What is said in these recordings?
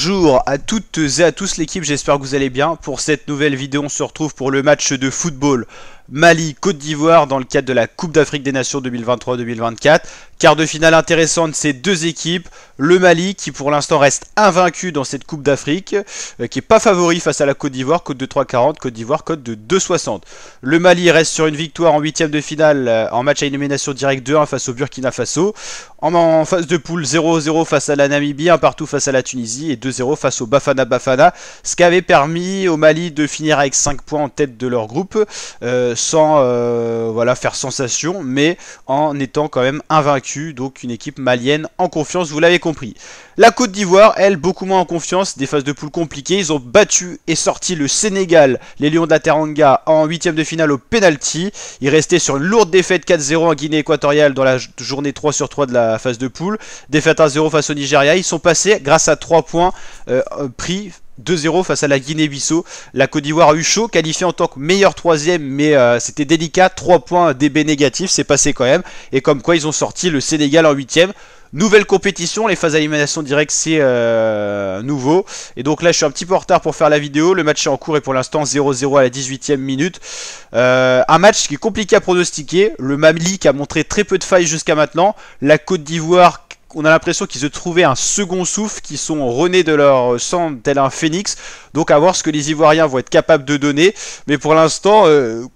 Bonjour à toutes et à tous l'équipe, j'espère que vous allez bien. Pour cette nouvelle vidéo, on se retrouve pour le match de football Mali-Côte d'Ivoire dans le cadre de la Coupe d'Afrique des Nations 2023-2024. Quart de finale intéressant de ces deux équipes. Le Mali qui pour l'instant reste invaincu dans cette Coupe d'Afrique, qui n'est pas favori face à la Côte d'Ivoire, cote de 3,40, Côte d'Ivoire cote de 2,60. Le Mali reste sur une victoire en huitième de finale en match à élimination directe 2-1 face au Burkina Faso. En phase de poule 0-0 face à la Namibie, 1 partout face à la Tunisie et 2-0 face au Bafana Bafana. Ce qui avait permis au Mali de finir avec 5 points en tête de leur groupe, sans faire sensation, mais en étant quand même invaincu. Donc une équipe malienne en confiance, vous l'avez compris. La Côte d'Ivoire, elle, beaucoup moins en confiance, des phases de poule compliquées. Ils ont battu et sorti le Sénégal, les Lions de la Teranga, en huitième de finale au penalty. Ils restaient sur une lourde défaite 4-0 en Guinée équatoriale dans la journée 3/3 de la phase de poule. Défaite 1-0 face au Nigeria. Ils sont passés grâce à 3 points pris 2-0 face à la Guinée-Bissau. La Côte d'Ivoire a eu chaud, qualifié en tant que meilleur troisième, mais c'était délicat. 3 points DB négatifs, c'est passé quand même. Et comme quoi ils ont sorti le Sénégal en huitième. Nouvelle compétition, les phases d'élimination directe c'est nouveau. Et donc là je suis un petit peu en retard pour faire la vidéo. Le match est en cours et pour l'instant 0-0 à la 18e minute. Un match qui est compliqué à pronostiquer. Le Mali qui a montré très peu de failles jusqu'à maintenant. La Côte d'Ivoire, on a l'impression qu'ils ont trouvé un second souffle, qui sont renés de leur sang tel un phénix. Donc à voir ce que les Ivoiriens vont être capables de donner. Mais pour l'instant,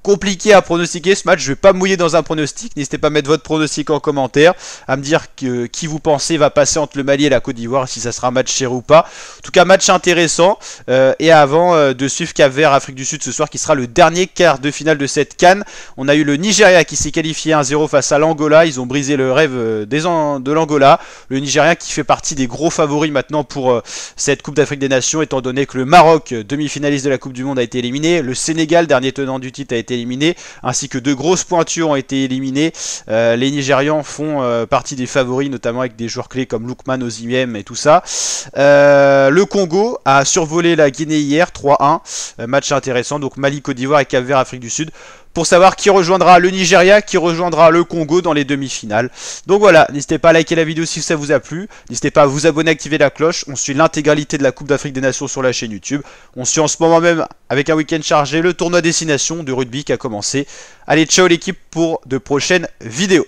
compliqué à pronostiquer ce match. Je ne vais pas mouiller dans un pronostic. N'hésitez pas à mettre votre pronostic en commentaire. À me dire qui vous pensez va passer entre le Mali et la Côte d'Ivoire. Si ça sera un match serré ou pas. En tout cas, match intéressant. Et avant de suivre Cap-Vert Afrique du Sud ce soir, qui sera le dernier quart de finale de cette CAN. On a eu le Nigeria qui s'est qualifié 1-0 face à l'Angola. Ils ont brisé le rêve de l'Angola. Le Nigeria qui fait partie des gros favoris maintenant pour cette Coupe d'Afrique des Nations, étant donné que le Maroc, demi-finaliste de la Coupe du Monde, a été éliminé. Le Sénégal, dernier tenant du titre, a été éliminé. Ainsi que deux grosses pointures ont été éliminées. Les Nigérians font partie des favoris, notamment avec des joueurs clés comme Lookman, Osimhen et tout ça. Le Congo a survolé la Guinée hier, 3-1. Match intéressant, donc Mali, Côte d'Ivoire et Cap-Vert Afrique du Sud. Pour savoir qui rejoindra le Nigeria, qui rejoindra le Congo dans les demi-finales. Donc voilà, n'hésitez pas à liker la vidéo si ça vous a plu. N'hésitez pas à vous abonner, activer la cloche. On suit l'intégralité de la Coupe d'Afrique des Nations sur la chaîne YouTube. On suit en ce moment même, avec un week-end chargé, le tournoi Destination de rugby qui a commencé. Allez, ciao l'équipe pour de prochaines vidéos.